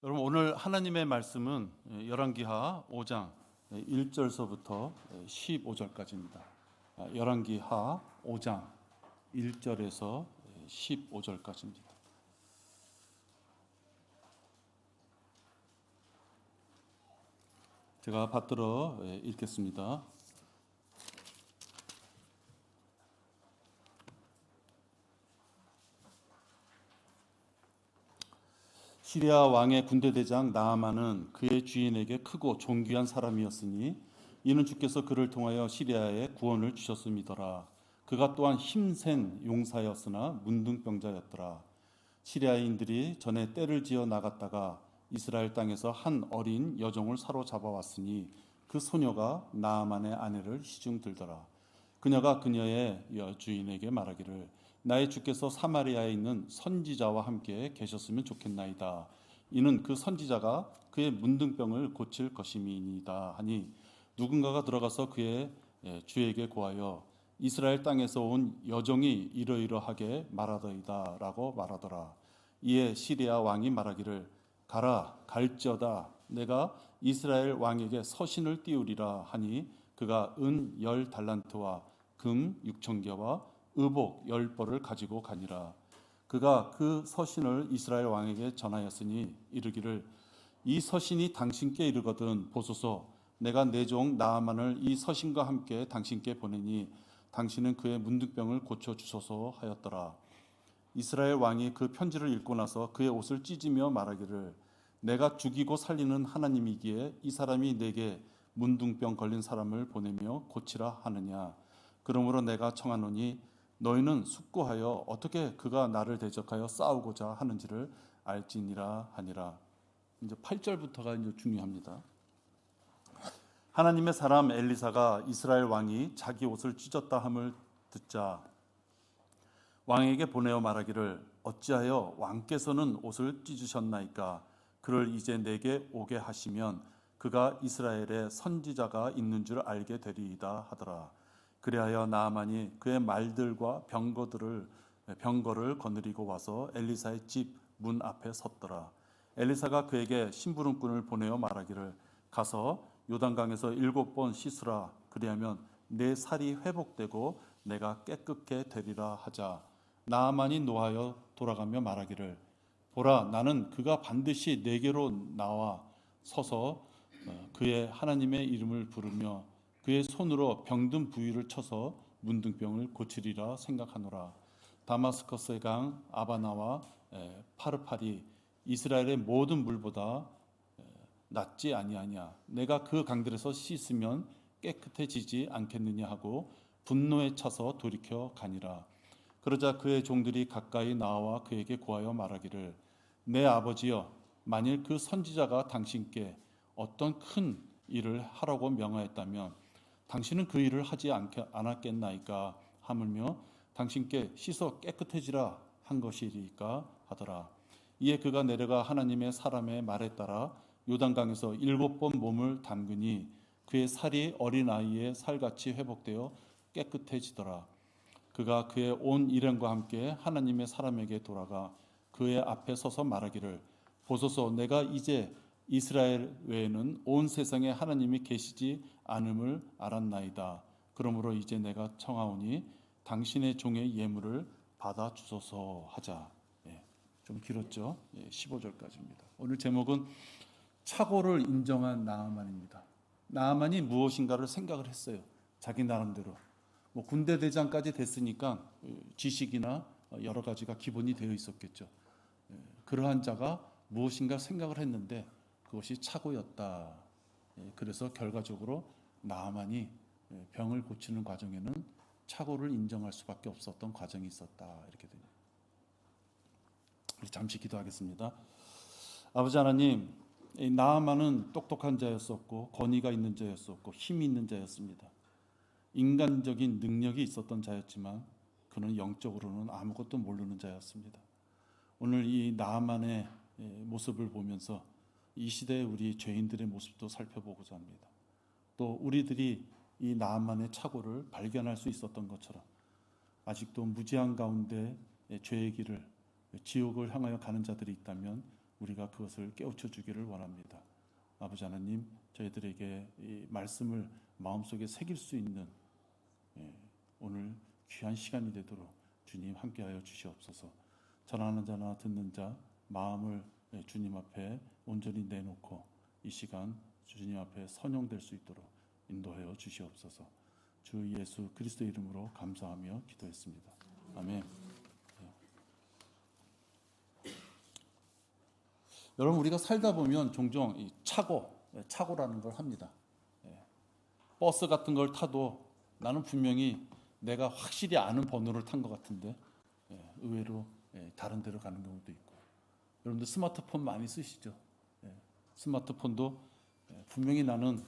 여러분, 오늘 하나님의 말씀은 열왕기하 5장 1절서부터 15절까지입니다. 열왕기하 5장 1절에서 15절까지입니다. 제가 받들어 읽겠습니다. 시리아 왕의 군대대장 나아만은 그의 주인에게 크고 존귀한 사람이었으니 이는 주께서 그를 통하여 시리아에 구원을 주셨음이더라. 그가 또한 힘센 용사였으나 문둥병자였더라. 시리아인들이 전에 떼를 지어 나갔다가 이스라엘 땅에서 한 어린 여종을 사로잡아 왔으니 그 소녀가 나아만의 아내를 시중 들더라. 그녀가 그녀의 주인에게 말하기를 나의 주께서 사마리아에 있는 선지자와 함께 계셨으면 좋겠나이다. 이는 그 선지자가 그의 문둥병을 고칠 것임이니이다 하니 누군가가 들어가서 그의 주에게 고하여 이스라엘 땅에서 온 여종이 이러이러하게 말하더이다 라고 말하더라. 이에 시리아 왕이 말하기를 가라 갈지어다 내가 이스라엘 왕에게 서신을 띄우리라 하니 그가 은 10달란트와 금 6,000개와 의복 10벌을 가지고 가니라. 그가 그 서신을 이스라엘 왕에게 전하였으니 이르기를 이 서신이 당신께 이르거든 보소서 내가 내 종 나아만을 이 서신과 함께 당신께 보내니 당신은 그의 문둥병을 고쳐 주소서 하였더라. 이스라엘 왕이 그 편지를 읽고 나서 그의 옷을 찢으며 말하기를 내가 죽이고 살리는 하나님이기에 이 사람이 내게 문둥병 걸린 사람을 보내며 고치라 하느냐. 그러므로 내가 청하노니 너희는 숙고하여 어떻게 그가 나를 대적하여 싸우고자 하는지를 알지니라 하니라. 이제 8절부터가 이제 중요합니다. 하나님의 사람 엘리사가 이스라엘 왕이 자기 옷을 찢었다 함을 듣자 왕에게 보내어 말하기를 어찌하여 왕께서는 옷을 찢으셨나이까. 그를 이제 내게 오게 하시면 그가 이스라엘에 선지자가 있는 줄 알게 되리이다 하더라. 그리하여 나아만이 그의 말들과 병거를 거느리고 와서 엘리사의 집 문 앞에 섰더라. 엘리사가 그에게 심부름꾼을 보내어 말하기를 가서 요단강에서 7번 씻으라. 그리하면 내 살이 회복되고 내가 깨끗게 되리라 하자 나아만이 노하여 돌아가며 말하기를 보라 나는 그가 반드시 내게로 나와 서서 그의 하나님의 이름을 부르며 그의 손으로 병든 부위를 쳐서 문둥병을 고치리라 생각하노라. 다마스커스의 강 아바나와 파르팔이 이스라엘의 모든 물보다 낫지 아니하냐. 내가 그 강들에서 씻으면 깨끗해지지 않겠느냐 하고 분노에 차서 돌이켜 가니라. 그러자 그의 종들이 가까이 나와 그에게 고하여 말하기를 내 아버지여 만일 그 선지자가 당신께 어떤 큰 일을 하라고 명하였다면 당신은 그 일을 하지 않았겠나이까 하물며 당신께 씻어 깨끗해지라 한 것이리까 하더라. 이에 그가 내려가 하나님의 사람의 말에 따라 요단강에서 7번 몸을 담그니 그의 살이 어린아이의 살같이 회복되어 깨끗해지더라. 그가 그의 온 일행과 함께 하나님의 사람에게 돌아가 그의 앞에 서서 말하기를 보소서 내가 이제 이스라엘 외에는 온 세상에 하나님이 계시지 않음을 알았나이다. 그러므로 이제 내가 청하오니 당신의 종의 예물을 받아 주소서 하자. 좀 길었죠? 15절까지입니다. 오늘 제목은 착오를 인정한 나아만입니다. 나아만이 무엇인가를 생각을 했어요. 자기 나름대로. 군대 대장까지 됐으니까 지식이나 여러 가지가 기본이 되어 있었겠죠. 그러한 자가 무엇인가 생각을 했는데 그것이 착오였다. 그래서 결과적으로 나아만이 병을 고치는 과정에는 착오를 인정할 수밖에 없었던 과정이 있었다. 이렇게 됩니다. 잠시 기도하겠습니다. 아버지 하나님, 나아만은 똑똑한 자였었고 권위가 있는 자였었고 힘이 있는 자였습니다. 인간적인 능력이 있었던 자였지만 그는 영적으로는 아무것도 모르는 자였습니다. 오늘 이 나아만의 모습을 보면서 이 시대의 우리 죄인들의 모습도 살펴보고자 합니다. 또 우리들이 이 나아만의 착오를 발견할 수 있었던 것처럼 아직도 무지한 가운데 죄의 길을 지옥을 향하여 가는 자들이 있다면 우리가 그것을 깨우쳐 주기를 원합니다. 아버지 하나님, 저희들에게 이 말씀을 마음속에 새길 수 있는 오늘 귀한 시간이 되도록 주님 함께하여 주시옵소서. 전하는 자나 듣는 자 마음을 주님 앞에 온전히 내놓고 이 시간 주님 앞에 선용될 수 있도록 인도하여 주시옵소서. 주 예수 그리스도 이름으로 감사하며 기도했습니다. 아멘. 여러분, 우리가 살다 보면 종종 이 착오라는 걸 합니다. 버스 같은 걸 타도 나는 분명히 내가 확실히 아는 번호를 탄 것 같은데 의외로 다른 데로 가는 경우도 있고. 여러분들 스마트폰 많이 쓰시죠? 스마트폰도 분명히 나는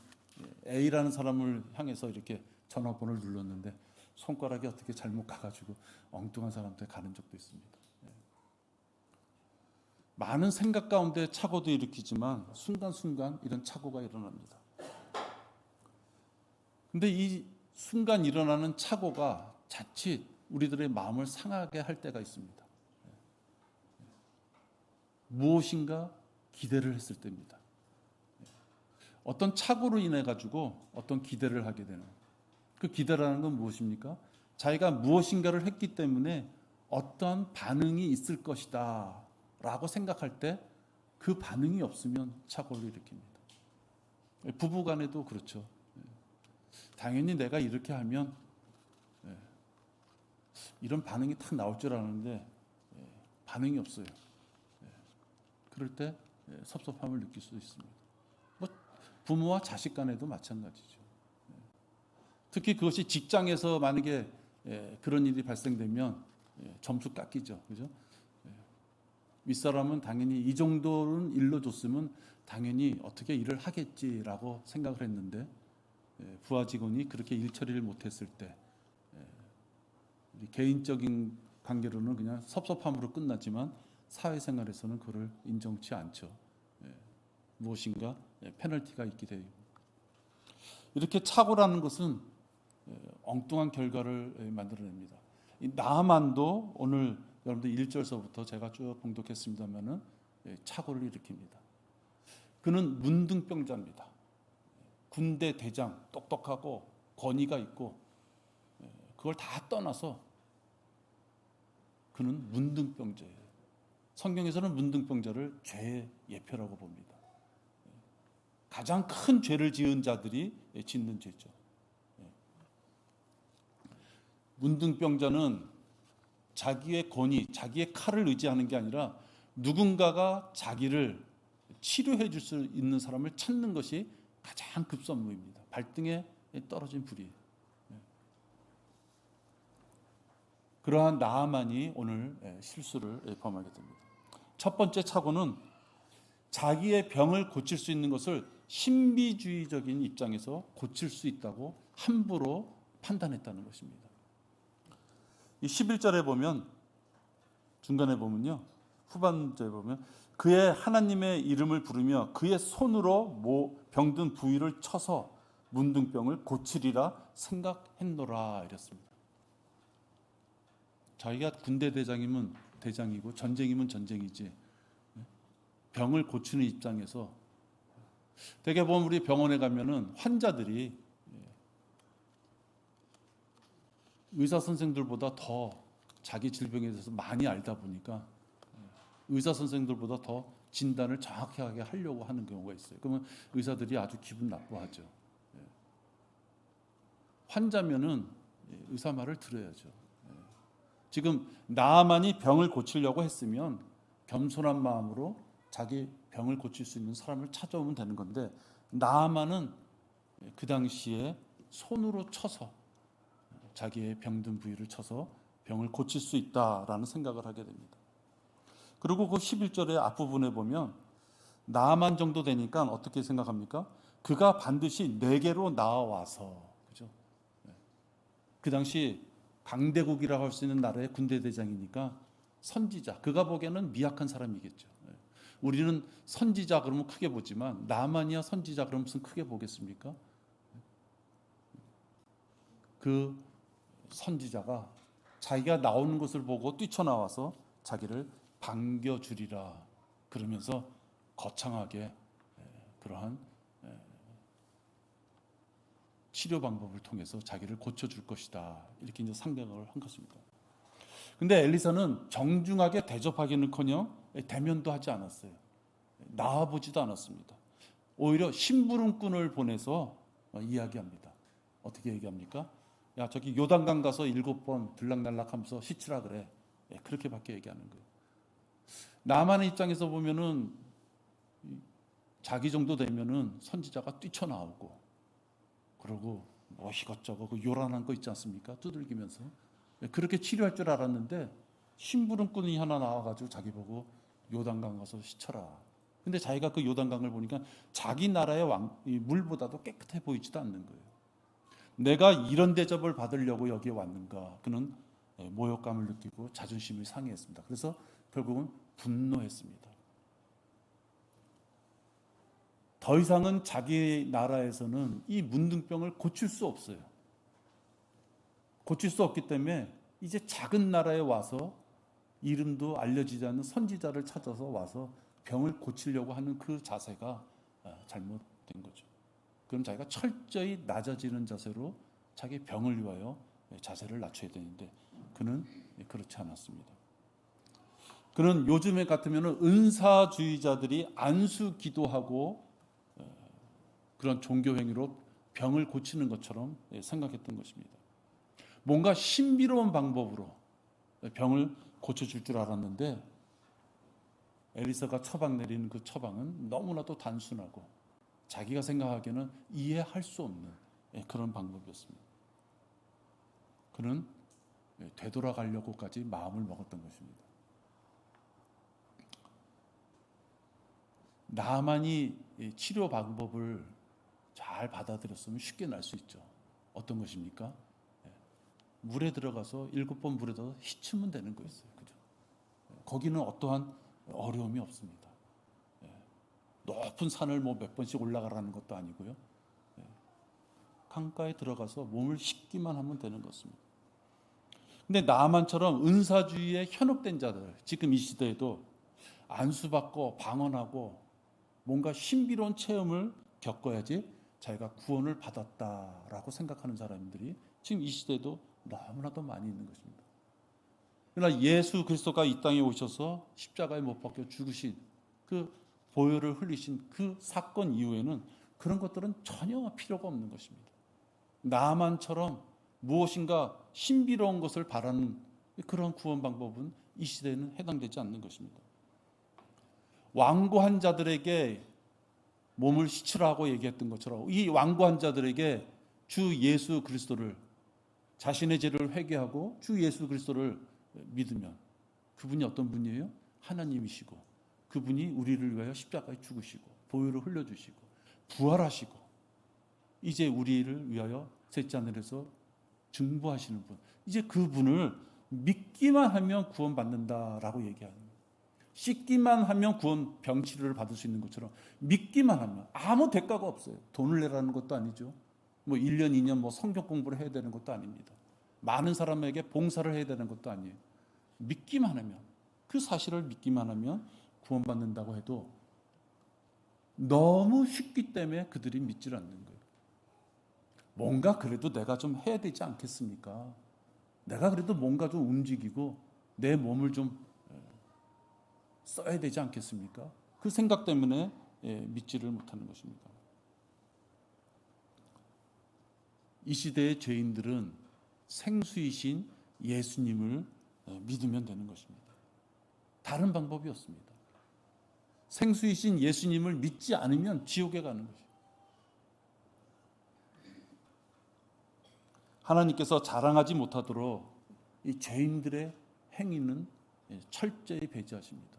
A라는 사람을 향해서 이렇게 전화번호를 눌렀는데 손가락이 어떻게 잘못 가가지고 엉뚱한 사람한테 가는 적도 있습니다. 많은 생각 가운데 착오도 일으키지만 순간순간 이런 착오가 일어납니다. 근데 이 순간 일어나는 착오가 자칫 우리들의 마음을 상하게 할 때가 있습니다. 무엇인가 기대를 했을 때입니다. 어떤 착오로 인해 가지고 어떤 기대를 하게 되는, 그 기대라는 건 무엇입니까? 자기가 무엇인가를 했기 때문에 어떤 반응이 있을 것이다 라고 생각할 때 그 반응이 없으면 착오를 일으킵니다. 부부 간에도 그렇죠. 당연히 내가 이렇게 하면 이런 반응이 탁 나올 줄 아는데 반응이 없어요. 그럴 때 섭섭함을 느낄 수 있습니다. 뭐 부모와 자식 간에도 마찬가지죠. 특히 그것이 직장에서 만약에 그런 일이 발생되면 점수 깎이죠. 그죠? 윗사람은 당연히 이 정도는 일로 줬으면 당연히 어떻게 일을 하겠지라고 생각을 했는데 부하 직원이 그렇게 일 처리를 못했을 때 개인적인 관계로는 그냥 섭섭함으로 끝나지만 사회생활에서는 그걸 인정치 않죠. 무엇인가 페널티가 있게 돼요. 이렇게 착오라는 것은 엉뚱한 결과를 만들어냅니다. 이 나만도 오늘 여러분들 1절서부터 제가 쭉 봉독했습니다마는 착오를 일으킵니다. 그는 문둥병자입니다. 군대 대장, 똑똑하고 권위가 있고 그걸 다 떠나서 그는 문둥병자예요. 성경에서는 문둥병자를 죄의 예표라고 봅니다. 가장 큰 죄를 지은 자들이 짓는 죄죠. 문둥병자는 자기의 권위, 자기의 칼을 의지하는 게 아니라 누군가가 자기를 치료해 줄 수 있는 사람을 찾는 것이 가장 급선무입니다. 발등에 떨어진 불이에요. 그러한 나아만이 오늘 실수를 범하게 됩니다. 첫 번째 착오는 자기의 병을 고칠 수 있는 것을 신비주의적인 입장에서 고칠 수 있다고 함부로 판단했다는 것입니다. 이 11절에 보면, 중간에 보면요, 후반절에 보면 그의 하나님의 이름을 부르며 그의 손으로 병든 부위를 쳐서 문둥병을 고치리라 생각했노라 이랬습니다. 자기가 군대 대장이면 대장이고 전쟁이면 전쟁이지, 병을 고치는 입장에서 대개 보면 우리 병원에 가면은 환자들이 의사 선생들보다 더 자기 질병에 대해서 많이 알다 보니까 의사 선생들보다 더 진단을 정확하게 하려고 하는 경우가 있어요. 그러면 의사들이 아주 기분 나빠하죠. 환자면은 의사 말을 들어야죠. 지금 나만이 병을 고치려고 했으면 겸손한 마음으로 자기 병을 고칠 수 있는 사람을 찾아오면 되는 건데, 나만은 그 당시에 손으로 쳐서 자기의 병든 부위를 쳐서 병을 고칠 수 있다라는 생각을 하게 됩니다. 그리고 그 11절의 앞부분에 보면 나만 정도 되니까 어떻게 생각합니까? 그가 반드시 내게로 나와서, 그죠? 그 당시 강대국이라고 할 수 있는 나라의 군대 대장이니까 선지자, 그가 보기에는 미약한 사람이겠죠. 우리는 선지자 그러면 크게 보지만 나만이야 선지자 그러면 무슨 크게 보겠습니까? 그 선지자가 자기가 나오는 것을 보고 뛰쳐나와서 자기를 반겨주리라 그러면서 거창하게 그러한 치료 방법을 통해서 자기를 고쳐줄 것이다, 이렇게 이제 상정을 한 것입니다. 근데 엘리사는 정중하게 대접하기는커녕 대면도 하지 않았어요. 나와보지도 않았습니다. 오히려 심부름꾼을 보내서 이야기합니다. 어떻게 얘기합니까? 야, 저기 요단강 가서 7번 들락날락하면서 씻으라 그래. 그렇게밖에 얘기하는 거예요. 나만의 입장에서 보면은 자기 정도 되면은 선지자가 뛰쳐나오고, 그러고 뭐 이것저것 그 요란한 거 있지 않습니까? 두들기면서 그렇게 치료할 줄 알았는데 심부름꾼이 하나 나와가지고 자기 보고 요단강 가서 씻어라. 근데 자기가 그 요단강을 보니까 자기 나라의 물보다도 깨끗해 보이지도 않는 거예요. 내가 이런 대접을 받으려고 여기에 왔는가? 그는 모욕감을 느끼고 자존심이 상해했습니다. 그래서 결국은 분노했습니다. 더 이상은 자기 나라에서는 이 문둥병을 고칠 수 없어요. 고칠 수 없기 때문에 이제 작은 나라에 와서 이름도 알려지지 않는 선지자를 찾아서 와서 병을 고치려고 하는 그 자세가 잘못된 거죠. 그럼 자기가 철저히 낮아지는 자세로 자기 병을 위하여 자세를 낮춰야 되는데 그는 그렇지 않았습니다. 그는 요즘에 같으면 은사주의자들이 안수 기도하고 그런 종교 행위로 병을 고치는 것처럼 생각했던 것입니다. 뭔가 신비로운 방법으로 병을 고쳐줄 줄 알았는데 엘리사가 처방 내리는 그 처방은 너무나도 단순하고 자기가 생각하기에는 이해할 수 없는 그런 방법이었습니다. 그는 되돌아가려고까지 마음을 먹었던 것입니다. 나만이 치료 방법을 잘 받아들였으면 쉽게 날 수 있죠. 어떤 것입니까? 물에 들어가서 7번 물에 들어가서 씻으면 되는 거였어요. 그죠? 거기는 어떠한 어려움이 없습니다. 높은 산을 뭐 몇 번씩 올라가라는 것도 아니고요. 강가에 들어가서 몸을 씻기만 하면 되는 것입니다. 근데 나만처럼 은사주의에 현혹된 자들, 지금 이 시대에도 안수받고 방언하고 뭔가 신비로운 체험을 겪어야지 자기가 구원을 받았다라고 생각하는 사람들이 지금 이 시대에도 너무나도 많이 있는 것입니다. 그러나 예수 그리스도가 이 땅에 오셔서 십자가에 못 박혀 죽으신 그 보혈을 흘리신 그 사건 이후에는 그런 것들은 전혀 필요가 없는 것입니다. 나만처럼 무엇인가 신비로운 것을 바라는 그런 구원 방법은 이 시대에는 해당되지 않는 것입니다. 완고한 자들에게 몸을 씻으라고 얘기했던 것처럼 이 완고한 자들에게 주 예수 그리스도를, 자신의 죄를 회개하고 주 예수 그리스도를 믿으면 그분이 어떤 분이에요? 하나님이시고 그분이 우리를 위하여 십자가에 죽으시고 보혈을 흘려주시고 부활하시고 이제 우리를 위하여 셋째 하늘에서 중보하시는 분, 이제 그분을 믿기만 하면 구원받는다라고 얘기합니다. 씻기만 하면 구원, 병치료를 받을 수 있는 것처럼 믿기만 하면 아무 대가가 없어요. 돈을 내라는 것도 아니죠. 뭐 1년, 2년 뭐 성경 공부를 해야 되는 것도 아닙니다. 많은 사람에게 봉사를 해야 되는 것도 아니에요. 믿기만 하면, 그 사실을 믿기만 하면 구원받는다고 해도 너무 쉽기 때문에 그들이 믿질 않는 거예요. 뭔가 그래도 내가 좀 해야 되지 않겠습니까? 내가 그래도 뭔가 좀 움직이고 내 몸을 좀 써야 되지 않겠습니까? 그 생각 때문에 믿지를 못하는 것입니다. 이 시대의 죄인들은 생수이신 예수님을 믿으면 되는 것입니다. 다른 방법이 없습니다. 생수이신 예수님을 믿지 않으면 지옥에 가는 것입니다. 하나님께서 자랑하지 못하도록 이 죄인들의 행위는 철저히 배제하십니다.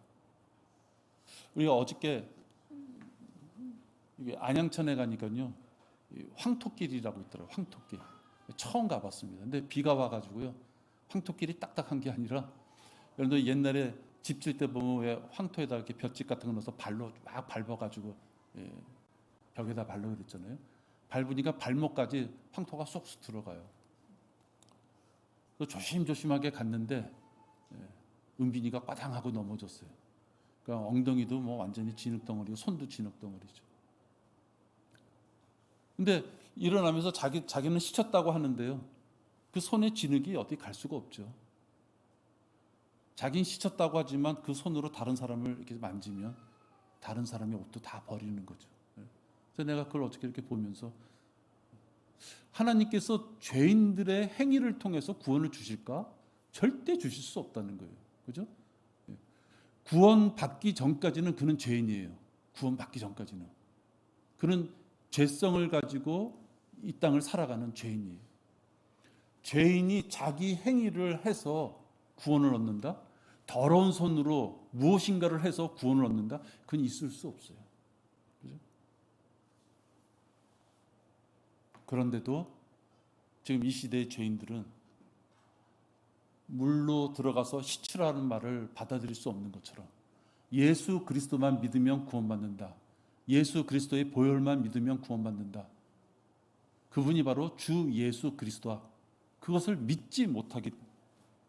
우리가 어저께 안양천에 가니까요, 황토길이라고 있더라고요. 황토길. 처음 가봤습니다. 근데 비가 와가지고요, 황토길이 딱딱한 게 아니라, 여러분들 옛날에 집 질 때 보면 왜 황토에다 이렇게 볏짚 같은 거 넣어서 발로 막 밟아가지고 벽에다 발로 그랬잖아요. 밟으니까 발목까지 황토가 쏙쏙 들어가요. 조심조심하게 갔는데 은빈이가 과당하고 넘어졌어요. 그러니까 엉덩이도 뭐 완전히 진흙덩어리고 손도 진흙덩어리죠. 근데 일어나면서 자기는 씻었다고 하는데요. 그 손에 진흙이 어디 갈 수가 없죠. 자기는 씻었다고 하지만 그 손으로 다른 사람을 이렇게 만지면 다른 사람의 옷도 다 버리는 거죠. 그래서 내가 그걸 어떻게 이렇게 보면서 하나님께서 죄인들의 행위를 통해서 구원을 주실까? 절대 주실 수 없다는 거예요. 그죠? 구원받기 전까지는 그는 죄인이에요. 구원받기 전까지는. 그는 죄성을 가지고 이 땅을 살아가는 죄인이에요. 죄인이 자기 행위를 해서 구원을 얻는다? 더러운 손으로 무엇인가를 해서 구원을 얻는다? 그건 있을 수 없어요. 그죠? 그런데도 지금 이 시대의 죄인들은 물로 들어가서 씻으라는 말을 받아들일 수 없는 것처럼 예수 그리스도만 믿으면 구원받는다. 예수 그리스도의 보혈만 믿으면 구원받는다. 그분이 바로 주 예수 그리스도와 그것을 믿지 못하기,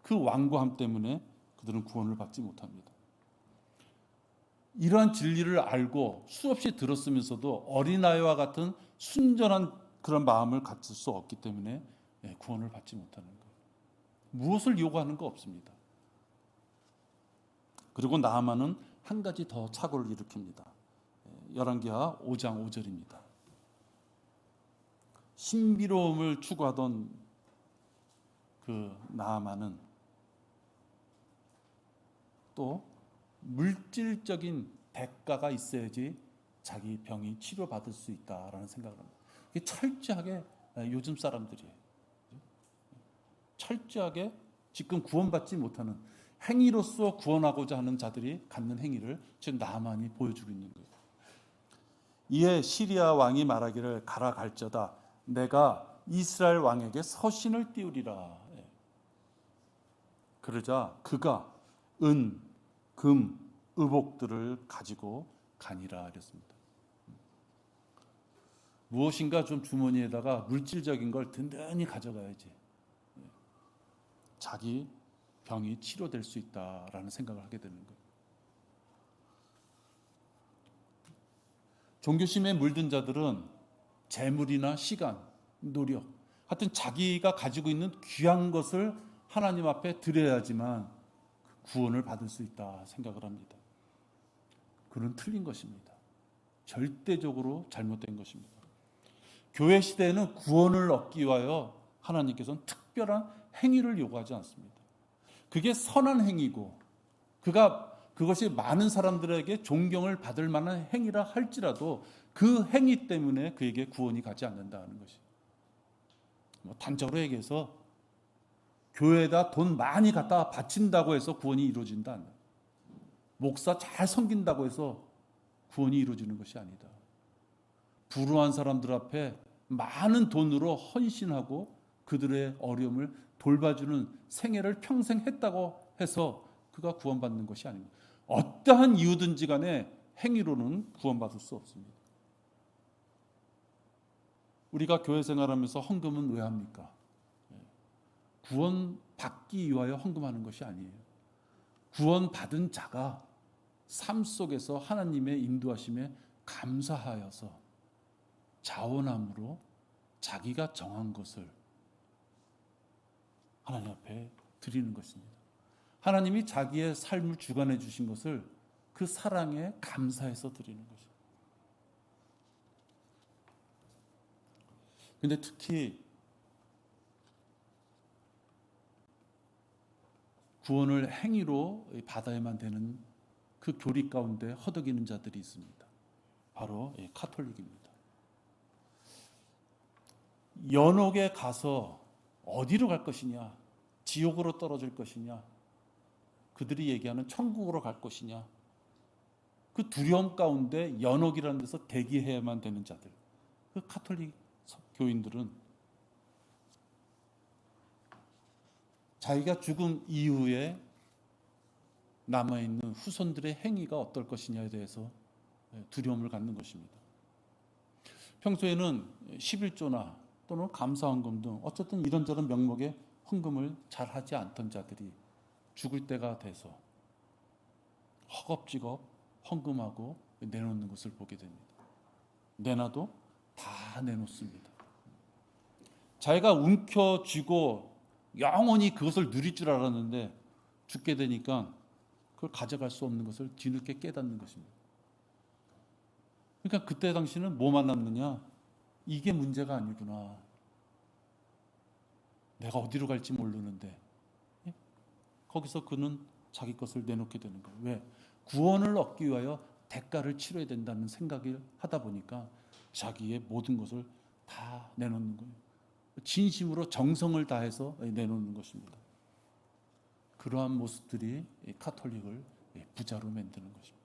그 완고함 때문에 그들은 구원을 받지 못합니다. 이러한 진리를 알고 수없이 들었으면서도 어린아이와 같은 순전한 그런 마음을 갖출 수 없기 때문에 구원을 받지 못하는 거예요. 무엇을 요구하는 거 없습니다. 그리고 나아만은 한 가지 더 착오를 일으킵니다. 열왕기하 5장 5절입니다. 신비로움을 추구하던 그 나아만은 또 물질적인 대가가 있어야지 자기 병이 치료받을 수 있다라는 생각을 합니다. 이게 철저하게 요즘 사람들이에요. 철저하게 지금 구원받지 못하는 행위로서 구원하고자 하는 자들이 갖는 행위를 지금 나만이 보여주고 있는 거예요. 이에 시리아 왕이 말하기를 가라 갈저다 내가 이스라엘 왕에게 서신을 띄우리라. 그러자 그가 은, 금, 의복들을 가지고 가니라 이랬습니다. 무엇인가 좀 주머니에다가 물질적인 걸 든든히 가져가야지 자기 병이 치료될 수 있다라는 생각을 하게 되는 거예요. 종교심에 물든 자들은 재물이나 시간, 노력, 하여튼 자기가 가지고 있는 귀한 것을 하나님 앞에 드려야지만 구원을 받을 수 있다 생각을 합니다. 그건 틀린 것입니다. 절대적으로 잘못된 것입니다. 교회 시대에는 구원을 얻기 위하여 하나님께서는 특별한 행위를 요구하지 않습니다. 그게 선한 행위고 그것이 많은 사람들에게 존경을 받을 만한 행위라 할지라도 그 행위 때문에 그에게 구원이 가지 않는다는 것이. 단적으로 얘기해서 교회에다 돈 많이 갖다 바친다고 해서 구원이 이루어진다. 목사 잘 섬긴다고 해서 구원이 이루어지는 것이 아니다. 불우한 사람들 앞에 많은 돈으로 헌신하고 그들의 어려움을 돌봐주는 생애를 평생 했다고 해서 그가 구원받는 것이 아닙니다. 어떠한 이유든지 간에 행위로는 구원받을 수 없습니다. 우리가 교회 생활하면서 헌금은 왜 합니까? 구원받기 위하여 헌금하는 것이 아니에요. 구원받은 자가 삶 속에서 하나님의 인도하심에 감사하여서 자원함으로 자기가 정한 것을 하나님 앞에 드리는 것입니다. 하나님이 자기의 삶을 주관해 주신 것을 그 사랑에 감사해서 드리는 것입니다. 근데 특히 구원을 행위로 받아야만 되는 그 교리 가운데 허덕이는 자들이 있습니다. 바로 카톨릭입니다. 연옥에 가서 어디로 갈 것이냐, 지옥으로 떨어질 것이냐, 그들이 얘기하는 천국으로 갈 것이냐, 그 두려움 가운데 연옥이라는 데서 대기해야만 되는 자들, 그 카톨릭 교인들은 자기가 죽음 이후에 남아있는 후손들의 행위가 어떨 것이냐에 대해서 두려움을 갖는 것입니다. 평소에는 11조나 또는 감사헌금 등 어쨌든 이런저런 명목의 헌금을 잘 하지 않던 자들이 죽을 때가 돼서 허겁지겁 헌금하고 내놓는 것을 보게 됩니다. 내놔도 다 내놓습니다. 자기가 움켜쥐고 영원히 그것을 누릴 줄 알았는데 죽게 되니까 그걸 가져갈 수 없는 것을 뒤늦게 깨닫는 것입니다. 그러니까 그때 당시는 뭐만 남느냐? 이게 문제가 아니구나. 내가 어디로 갈지 모르는데 거기서 그는 자기 것을 내놓게 되는 거예요. 왜? 구원을 얻기 위하여 대가를 치러야 된다는 생각을 하다 보니까 자기의 모든 것을 다 내놓는 거예요. 진심으로 정성을 다해서 내놓는 것입니다. 그러한 모습들이 카톨릭을 부자로 만드는 것입니다.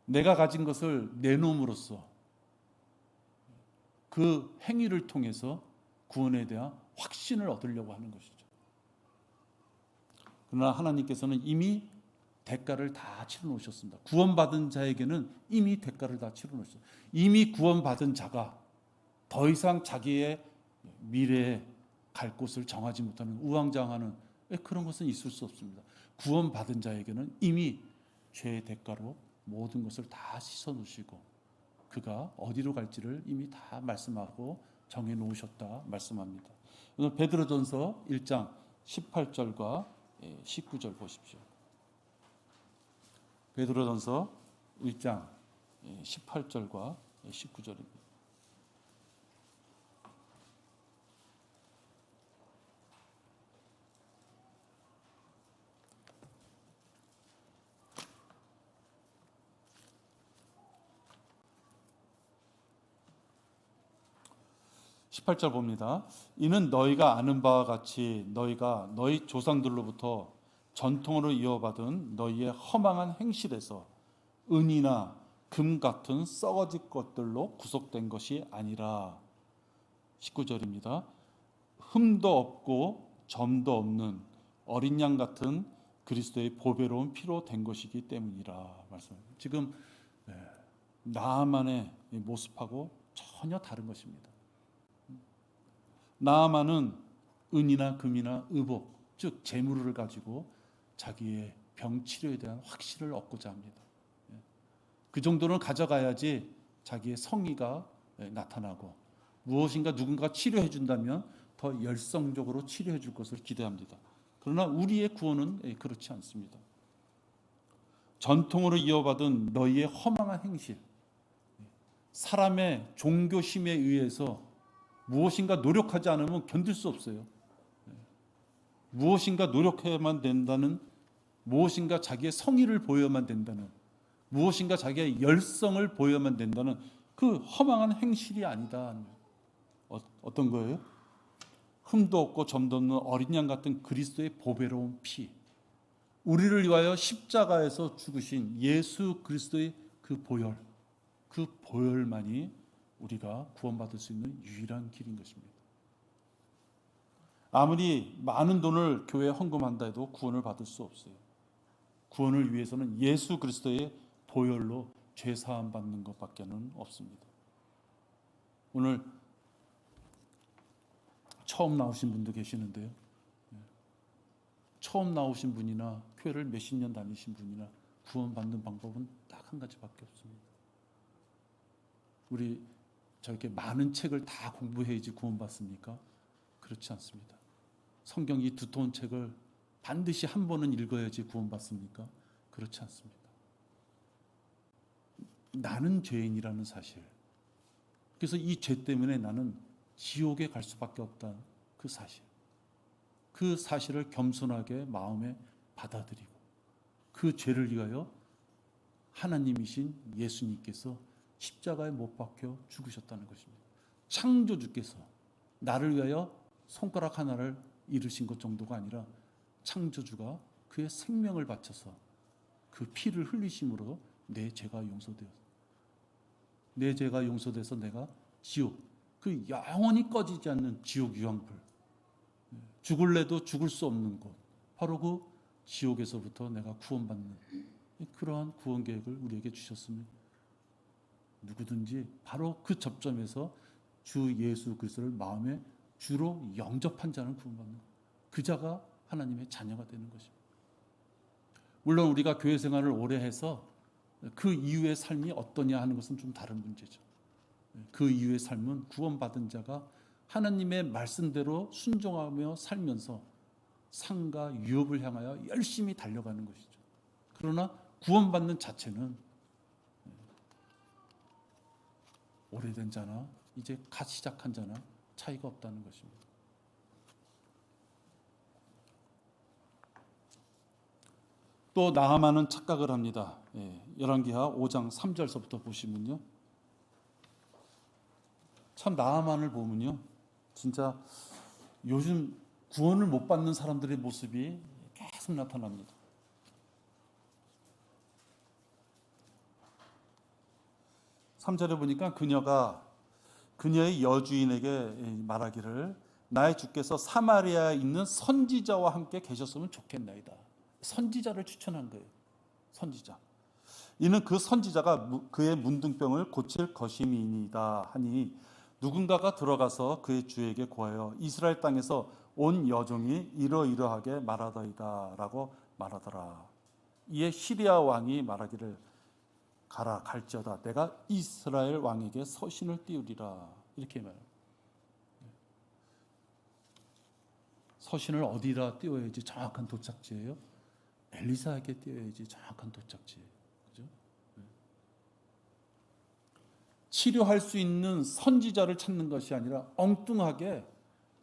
내가 가진 것을 내놓음으로써 그 행위를 통해서 구원에 대한 확신을 얻으려고 하는 것이죠. 그러나 하나님께서는 이미 대가를 다 치러 놓으셨습니다. 구원받은 자에게는 이미 대가를 다 치러 놓으셨습니다. 이미 구원받은 자가 더 이상 자기의 미래에 갈 곳을 정하지 못하는 우왕좌왕하는 그런 것은 있을 수 없습니다. 구원받은 자에게는 이미 죄의 대가로 모든 것을 다 씻어 놓으시고 그가 어디로 갈지를 이미 다 말씀하고 정해 놓으셨다 말씀합니다. 오늘 베드로전서 1장 18절과 19절 보십시오. 베드로전서 1장 18절과 19절입니다. 18절 봅니다. 이는 너희가 아는 바와 같이 너희가 너희 조상들로부터 전통으로 이어받은 너희의 허망한 행실에서 은이나 금 같은 썩어질 것들로 구속된 것이 아니라 19절입니다. 흠도 없고 점도 없는 어린 양 같은 그리스도의 보배로운 피로 된 것이기 때문이라 말씀합니다. 지금 나아만의 모습하고 전혀 다른 것입니다. 나아만은 은이나 금이나 의복, 즉 재물을 가지고 자기의 병 치료에 대한 확신을 얻고자 합니다. 그 정도는 가져가야지 자기의 성의가 나타나고 무엇인가 누군가 치료해 준다면 더 열성적으로 치료해 줄 것을 기대합니다. 그러나 우리의 구원은 그렇지 않습니다. 전통으로 이어받은 너희의 허망한 행실, 사람의 종교심에 의해서 무엇인가 노력하지 않으면 견딜 수 없어요. 무엇인가 노력해야만 된다는, 무엇인가 자기의 성의를 보여야만 된다는, 무엇인가 자기의 열성을 보여야만 된다는 그 허망한 행실이 아니다. 어떤 거예요? 흠도 없고 점도 없는 어린 양 같은 그리스도의 보배로운 피, 우리를 위하여 십자가에서 죽으신 예수 그리스도의 그 보혈, 그 보혈만이 우리가 구원받을 수 있는 유일한 길인 것입니다. 아무리 많은 돈을 교회에 헌금한다 해도 구원을 받을 수 없어요. 구원을 위해서는 예수 그리스도의 보혈로 죄 사함 받는 것밖에는 없습니다. 오늘 처음 나오신 분도 계시는데요. 처음 나오신 분이나 교회를 몇십 년 다니신 분이나 구원받는 방법은 딱 한 가지밖에 없습니다. 우리 저렇게 많은 책을 다 공부해야지 구원받습니까? 그렇지 않습니다. 성경 이 두터운 책을 반드시 한 번은 읽어야지 구원받습니까? 그렇지 않습니다. 나는 죄인이라는 사실, 그래서 이 죄 때문에 나는 지옥에 갈 수밖에 없다는 그 사실, 그 사실을 겸손하게 마음에 받아들이고 그 죄를 위하여 하나님이신 예수님께서 십자가에 못 박혀 죽으셨다는 것입니다. 창조주께서 나를 위하여 손가락 하나를 이루신 것 정도가 아니라 창조주가 그의 생명을 바쳐서 그 피를 흘리심으로 내 죄가 용서돼서 내가 지옥, 그 영원히 꺼지지 않는 지옥 유황불, 죽을래도 죽을 수 없는 곳, 바로 그 지옥에서부터 내가 구원받는 그러한 구원 계획을 우리에게 주셨습니다. 누구든지 바로 그 접점에서 주 예수 그리스도를 마음에 주로 영접한 자는 구원받는 것. 그 자가 하나님의 자녀가 되는 것입니다. 물론 우리가 교회 생활을 오래 해서 그 이후의 삶이 어떠냐 하는 것은 좀 다른 문제죠. 그 이후의 삶은 구원받은 자가 하나님의 말씀대로 순종하며 살면서 상과 유업을 향하여 열심히 달려가는 것이죠. 그러나 구원받는 자체는 오래된 자나 이제 갓 시작한 자나 차이가 없다는 것입니다. 또 나아만은 착각을 합니다. 열왕기하 5장 3절서부터 보시면요, 참 나아만을 보면요, 진짜 요즘 구원을 못 받는 사람들의 모습이 계속 나타납니다. 3절에 보니까 그녀가 그녀의 여주인에게 말하기를 나의 주께서 사마리아에 있는 선지자와 함께 계셨으면 좋겠나이다. 선지자를 추천한 거예요. 선지자. 이는 그 선지자가 그의 문둥병을 고칠 것임이니이다 하니 누군가가 들어가서 그의 주에게 고하여 이스라엘 땅에서 온 여종이 이러이러하게 말하더이다 라고 말하더라. 이에 시리아 왕이 말하기를 가라 갈지어다 내가 이스라엘 왕에게 서신을 띄우리라 이렇게 말합니다. 서신을 어디다 띄워야지 정확한 도착지예요? 엘리사에게 띄워야지 정확한 도착지예요. 그죠? 치료할 수 있는 선지자를 찾는 것이 아니라 엉뚱하게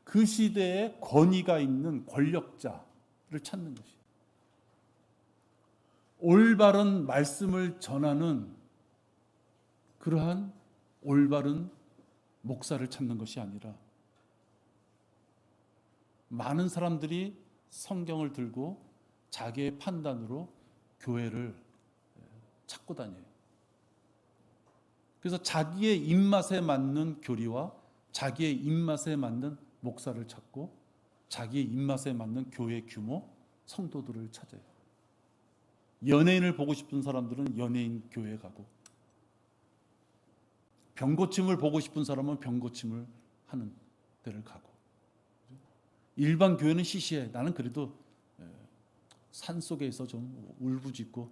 그 시대에 권위가 있는 권력자를 찾는 것이에요. 올바른 말씀을 전하는 그러한 올바른 목사를 찾는 것이 아니라 많은 사람들이 성경을 들고 자기의 판단으로 교회를 찾고 다녀요. 그래서 자기의 입맛에 맞는 교리와 자기의 입맛에 맞는 목사를 찾고 자기의 입맛에 맞는 교회 규모, 성도들을 찾아요. 연예인을 보고 싶은 사람들은 연예인 교회 가고 병고침을 보고 싶은 사람은 병고침을 하는 데를 가고 일반 교회는 시시해. 나는 그래도 산속에서 좀 울부짖고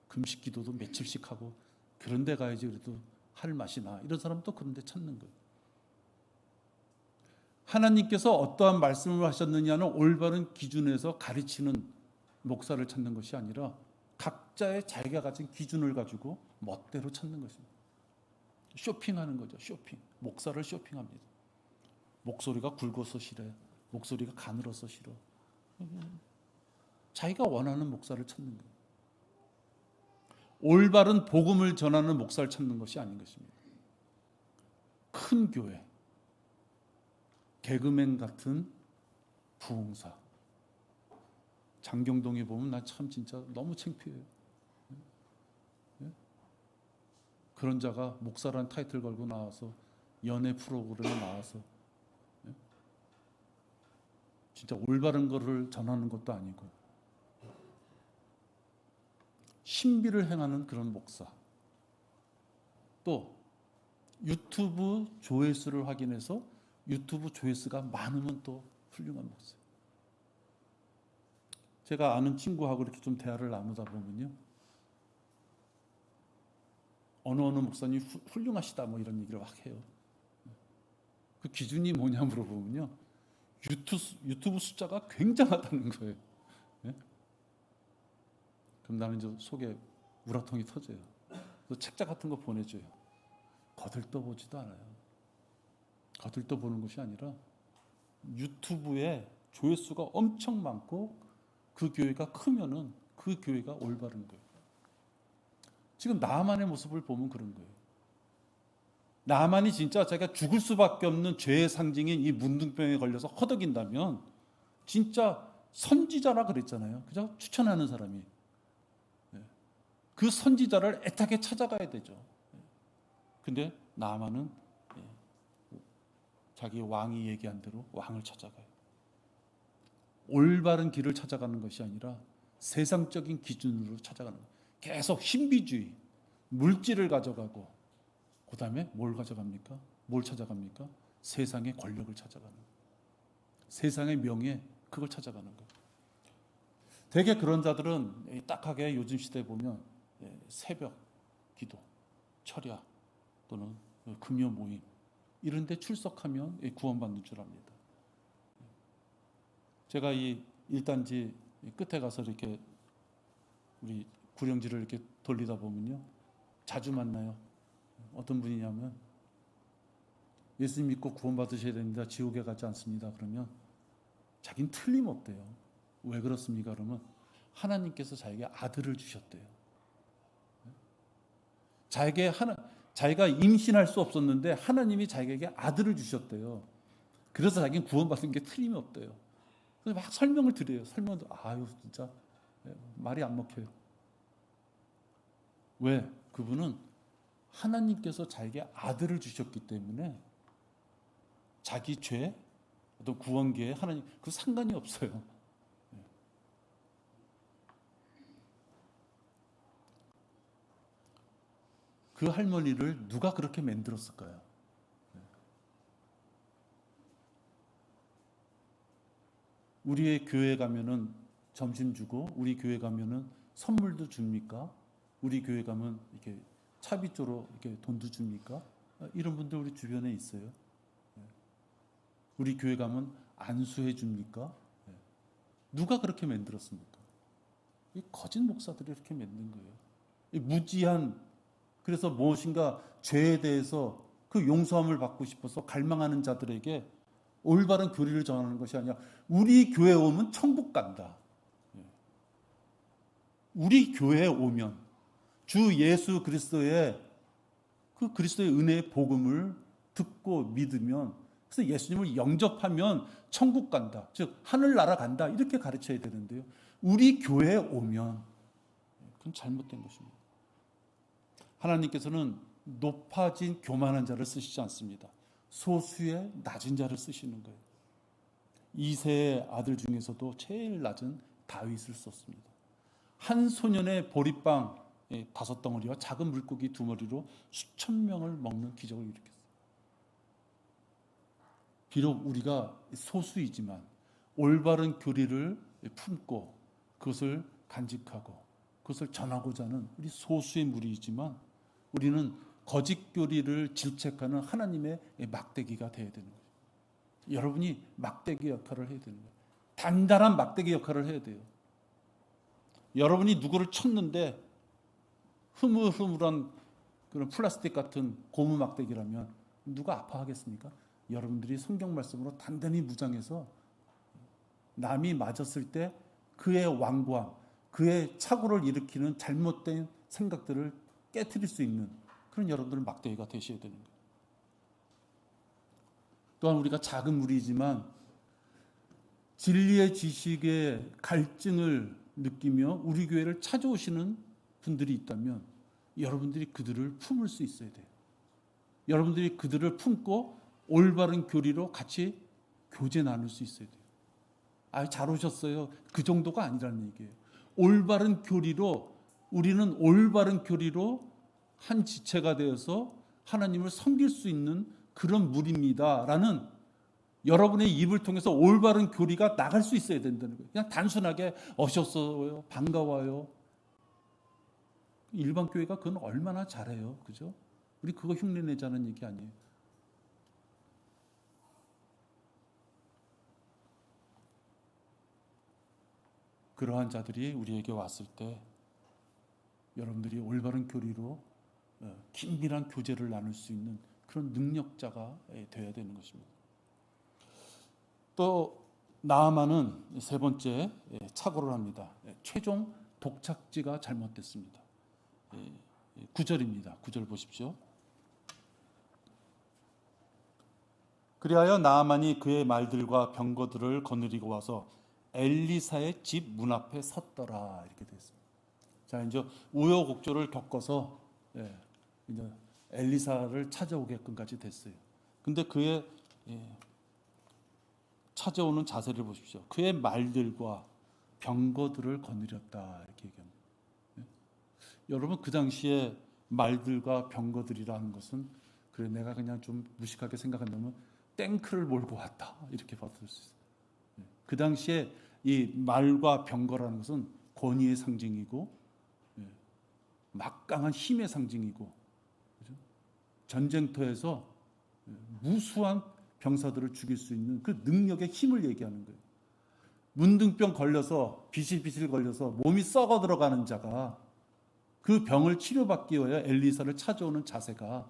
금식 기도도 며칠씩 하고 그런 데 가야지 그래도 할 맛이 나. 이런 사람도 그런 데 찾는 거예요. 하나님께서 어떠한 말씀을 하셨느냐는 올바른 기준에서 가르치는 목사를 찾는 것이 아니라 각자의 자기가 가진 기준을 가지고 멋대로 찾는 것입니다. 쇼핑하는 거죠. 쇼핑. 목사를 쇼핑합니다. 목소리가 굵어서 싫어요. 목소리가 가늘어서 싫어. 자기가 원하는 목사를 찾는 거예요. 올바른 복음을 전하는 목사를 찾는 것이 아닌 것입니다. 큰 교회, 개그맨 같은 부흥사. 장경동에 보면 나 참 진짜 너무 창피해요. 그런 자가 목사라는 타이틀 걸고 나와서 연애 프로그램에 나와서 진짜 올바른 거를 전하는 것도 아니고 신비를 행하는 그런 목사. 또 유튜브 조회수를 확인해서 유튜브 조회수가 많으면 또 훌륭한 목사. 제가 아는 친구하고 이렇게 좀 대화를 나누다 보면요, 어느 목사님 훌륭하시다 뭐 이런 얘기를 막 해요. 그 기준이 뭐냐 물어보면요, 유튜브 숫자가 굉장하다는 거예요. 네? 그럼 나는 이제 속에 우라통이 터져요. 그래서 책자 같은 거 보내줘요. 거들떠보지도 않아요. 거들떠보는 것이 아니라 유튜브에 조회수가 엄청 많고 그 교회가 크면은 그 교회가 올바른 거예요. 지금 나만의 모습을 보면 그런 거예요. 나만이 진짜 자기가 죽을 수밖에 없는 죄의 상징인 이 문둥병에 걸려서 허덕인다면 진짜 선지자라 그랬잖아요. 그죠? 추천하는 사람이. 그 선지자를 애타게 찾아가야 되죠. 근데 나만은 자기 왕이 얘기한 대로 왕을 찾아가요. 올바른 길을 찾아가는 것이 아니라 세상적인 기준으로 찾아가는 거예요. 계속 신비주의, 물질을 가져가고 그 다음에 뭘 가져갑니까? 뭘 찾아갑니까? 세상의 권력을 찾아가는 거예요. 세상의 명예, 그걸 찾아가는 거예요. 대개 그런 자들은 딱하게 요즘 시대에 보면 새벽 기도, 철야 또는 금요 모임 이런 데 출석하면 구원받는 줄 압니다. 제가 이 1단지 끝에 가서 이렇게 우리 구령지를 이렇게 돌리다 보면요, 자주 만나요. 어떤 분이냐면 예수님 믿고 구원받으셔야 됩니다. 지옥에 가지 않습니다. 그러면 자기는 틀림없대요. 왜 그렇습니까? 그러면 하나님께서 자기에게 아들을 주셨대요. 자기가 임신할 수 없었는데 하나님이 자기에게 아들을 주셨대요. 그래서 자기는 구원받은 게 틀림이 없대요. 그래서 막 설명을 드려요. 설명도 아유 진짜 말이 안 먹혀요. 왜? 그분은 하나님께서 자기에게 아들을 주셨기 때문에 자기 죄, 어떤 구원계에 하나님 그 상관이 없어요. 그 할머니를 누가 그렇게 만들었을까요? 우리의 교회 가면은 점심 주고 우리 교회 가면은 선물도 줍니까? 우리 교회 가면 이렇게 차비조로 이렇게 돈도 줍니까? 이런 분들 우리 주변에 있어요. 우리 교회 가면 안수해 줍니까? 누가 그렇게 만들었습니까? 이 거짓 목사들이 이렇게 만든 거예요. 이 무지한, 그래서 무엇인가 죄에 대해서 그 용서함을 받고 싶어서 갈망하는 자들에게 올바른 교리를 전하는 것이 아니라 우리 교회에 오면 천국 간다. 우리 교회에 오면 주 예수 그리스도의 그 그리스도의 은혜의 복음을 듣고 믿으면, 그래서 예수님을 영접하면 천국 간다. 즉 하늘나라 간다. 이렇게 가르쳐야 되는데요. 우리 교회에 오면 그건 잘못된 것입니다. 하나님께서는 높아진 교만한 자를 쓰시지 않습니다. 소수의 낮은 자를 쓰시는 거예요. 이새의 아들 중에서도 제일 낮은 다윗을 썼습니다. 한 소년의 보리빵 5덩어리와 작은 물고기 2마리로 수천 명을 먹는 기적을 일으켰어요. 비록 우리가 소수이지만 올바른 교리를 품고 그것을 간직하고 그것을 전하고자 하는 우리 소수의 무리이지만 우리는 거짓 교리를 질책하는 하나님의 막대기가 되어야 되는 거예요. 여러분이 막대기 역할을 해야 되는 거예요. 단단한 막대기 역할을 해야 돼요. 여러분이 누구를 쳤는데 흐물흐물한 그런 플라스틱 같은 고무 막대기라면 누가 아파하겠습니까? 여러분들이 성경 말씀으로 단단히 무장해서 남이 맞았을 때 그의 완고함, 그의 착오를 일으키는 잘못된 생각들을 깨트릴 수 있는 그런 여러분들은 막대기가 되셔야 되는 거예요. 또한 우리가 작은 무리이지만 진리의 지식의 갈증을 느끼며 우리 교회를 찾아오시는 분들이 있다면 여러분들이 그들을 품을 수 있어야 돼요. 여러분들이 그들을 품고 올바른 교리로 같이 교제 나눌 수 있어야 돼요. 잘 오셨어요. 그 정도가 아니라는 얘기예요. 올바른 교리로, 우리는 올바른 교리로 한 지체가 되어서 하나님을 섬길 수 있는 그런 무리입니다라는 여러분의 입을 통해서 올바른 교리가 나갈 수 있어야 된다는 거예요. 그냥 단순하게 오셨어요, 반가워요. 일반 교회가 그건 얼마나 잘해요, 그죠? 우리 그거 흉내내자는 얘기 아니에요. 그러한 자들이 우리에게 왔을 때 여러분들이 올바른 교리로 긴밀한 교제를 나눌 수 있는 그런 능력자가 되어야 되는 것입니다. 또 나아만은 세 번째 착오를 합니다. 최종 독착지가 잘못됐습니다. 9절입니다. 9절 보십시오. 그리하여 나아만이 그의 말들과 병거들을 거느리고 와서 엘리사의 집 문 앞에 섰더라. 이렇게 되어 있습니다. 자, 이제 우여곡절을 겪어서 이제 엘리사를 찾아오게끔까지 됐어요. 근데 그의 찾아오는 자세를 보십시오. 그의 말들과 병거들을 거느렸다. 이렇게 얘기합니다. 여러분, 그 당시에 말들과 병거들이라는 것은 그래 내가 그냥 좀 무식하게 생각한다면 탱크를 몰고 왔다. 이렇게 받을 수 있어요. 그 당시에 이 말과 병거라는 것은 권위의 상징이고, 막강한 힘의 상징이고, 그죠? 전쟁터에서 무수한 병사들을 죽일 수 있는 그 능력의 힘을 얘기하는 거예요. 문둥병 걸려서 비실비실 걸려서 몸이 썩어 들어가는 자가 그 병을 치료받기 위하여 엘리사를 찾아오는 자세가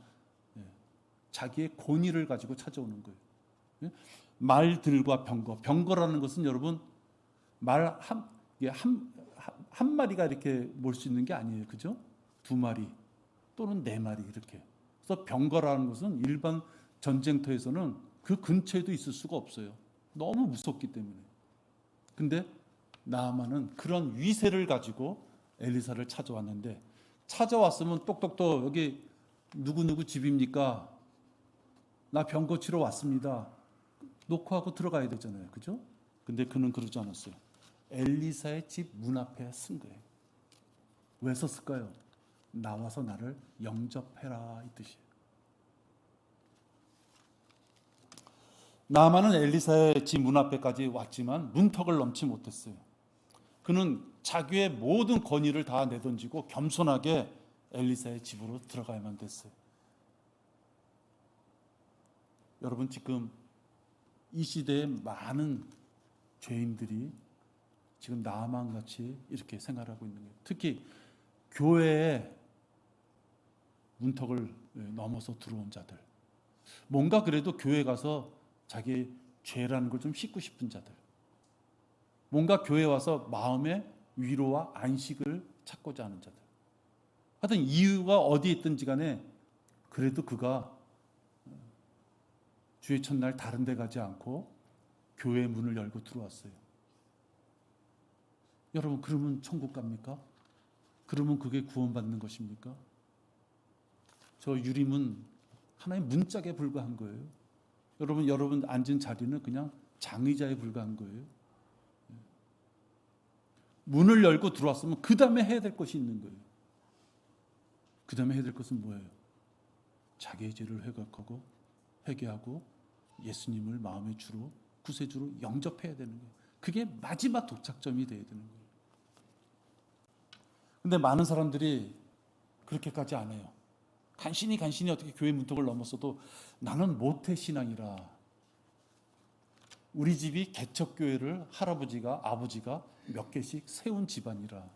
자기의 권위를 가지고 찾아오는 거예요. 말들과 병거라는 것은 여러분 말 한 마리가 이렇게 몰 수 있는 게 아니에요. 그죠? 두 마리 또는 네 마리 이렇게. 그래서 병거라는 것은 일반 전쟁터에서는 그 근처에도 있을 수가 없어요. 너무 무섭기 때문에. 근데 나아만은 그런 위세를 가지고 엘리사를 찾아왔는데, 찾아왔으면 똑똑똑 여기 누구누구 집입니까? 나 병 고치러 왔습니다. 놓고 하고 들어가야 되잖아요. 그죠? 근데 그는 그러지 않았어요. 엘리사의 집 문 앞에 쓴 거예요. 왜 썼을까요? 나와서 나를 영접해라 이 뜻이에요. 나아만은 엘리사의 집 문 앞에까지 왔지만 문턱을 넘지 못했어요. 그는 자기의 모든 권위를 다 내던지고 겸손하게 엘리사의 집으로 들어가야만 됐어요. 여러분, 지금 이 시대에 많은 죄인들이 지금 나아만 같이 이렇게 생활하고 있는 거예요. 특히 교회에 문턱을 넘어서 들어온 자들, 뭔가 그래도 교회 가서 자기 죄라는 걸 좀 씻고 싶은 자들, 뭔가 교회 와서 마음의 위로와 안식을 찾고자 하는 자들, 하여튼 이유가 어디에 있든지 간에 그래도 그가 주의 첫날 다른 데 가지 않고 교회 문을 열고 들어왔어요. 여러분, 그러면 천국 갑니까? 그러면 그게 구원받는 것입니까? 저 유림은 하나의 문짝에 불과한 거예요. 여러분 앉은 자리는 그냥 장의자에 불과한 거예요. 문을 열고 들어왔으면 그 다음에 해야 될 것이 있는 거예요. 그 다음에 해야 될 것은 뭐예요? 자기의 죄를 회개하고 예수님을 마음의 주로, 구세주로 영접해야 되는 거예요. 그게 마지막 도착점이 돼야 되는 거예요. 근데 많은 사람들이 그렇게까지 안 해요. 간신히 어떻게 교회 문턱을 넘었어도 나는 모태신앙이라, 우리 집이 개척교회를 할아버지가 아버지가 몇 개씩 세운 집안이라,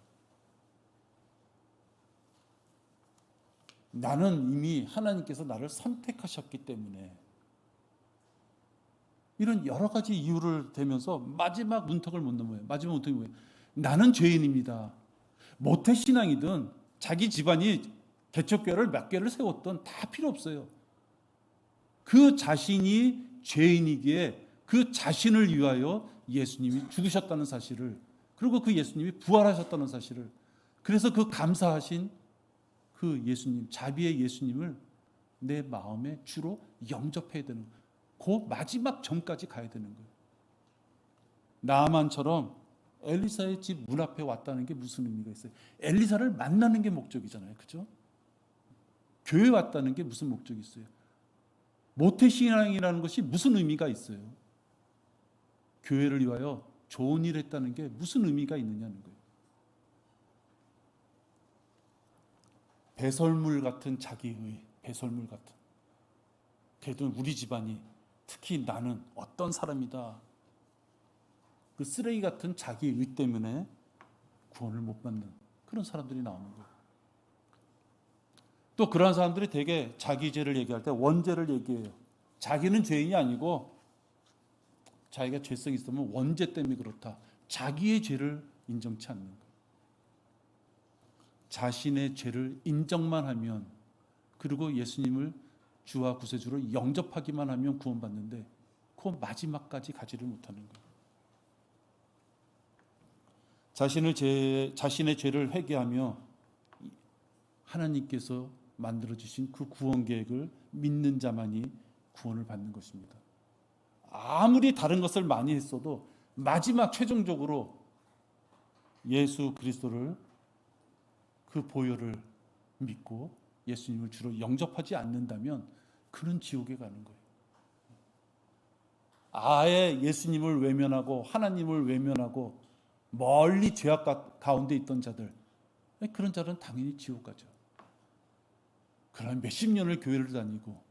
나는 이미 하나님께서 나를 선택하셨기 때문에, 이런 여러 가지 이유를 대면서 마지막 문턱을 못 넘어요. 마지막 문턱이 뭐예요? 나는 죄인입니다. 모태신앙이든 자기 집안이 개척교회를 몇 개를 세웠던 다 필요 없어요. 그 자신이 죄인이기에 그 자신을 위하여 예수님이 죽으셨다는 사실을, 그리고 그 예수님이 부활하셨다는 사실을, 그래서 그 감사하신 그 예수님, 자비의 예수님을 내 마음의 주로 영접해야 되는 거예요. 그 마지막 점까지 가야 되는 거예요. 나아만처럼 엘리사의 집 문 앞에 왔다는 게 무슨 의미가 있어요? 엘리사를 만나는 게 목적이잖아요. 그죠? 교회 왔다는 게 무슨 목적이 있어요? 모태신앙이라는 것이 무슨 의미가 있어요? 교회를 위하여 좋은 일 했다는 게 무슨 의미가 있느냐는 거예요. 배설물 같은 자기의, 배설물 같은, 그래도 우리 집안이, 특히 나는 어떤 사람이다, 그 쓰레기 같은 자기의 때문에 구원을 못 받는 그런 사람들이 나오는 거예요. 또 그런 사람들이 되게 자기 죄를 얘기할 때 원죄를 얘기해요. 자기는 죄인이 아니고 자기가 죄성이 있으면 원죄 때문에 그렇다. 자기의 죄를 인정치 않는 거예요. 자신의 죄를 인정만 하면, 그리고 예수님을 주와 구세주로 영접하기만 하면 구원받는데 그 마지막까지 가지를 못하는 거예요. 자신의 죄를 회개하며 하나님께서 만들어주신 그 구원 계획을 믿는 자만이 구원을 받는 것입니다. 아무리 다른 것을 많이 했어도 마지막 최종적으로 예수 그리스도를, 그 보혈을 믿고 예수님을 주로 영접하지 않는다면 그는 지옥에 가는 거예요. 아예 예수님을 외면하고 하나님을 외면하고 멀리 죄악 가운데 있던 자들, 그런 자들은 당연히 지옥 가죠. 그러나 몇십 년을 교회를 다니고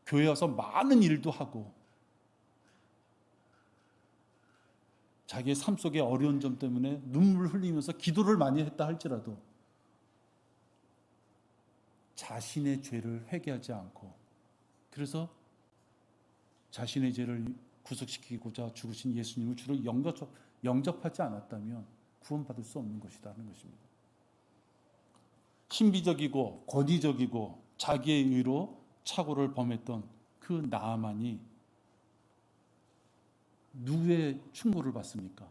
교회 와서 많은 일도 하고 자기의 삶 속에 어려운 점 때문에 눈물을 흘리면서 기도를 많이 했다 할지라도 자신의 죄를 회개하지 않고, 그래서 자신의 죄를 구속시키고자 죽으신 예수님을 주로 영접하지 않았다면 구원받을 수 없는 것이다 하는 것입니다. 신비적이고 권위적이고 자기의 의로 착오를 범했던 그 나아만이 누구의 충고를 받습니까?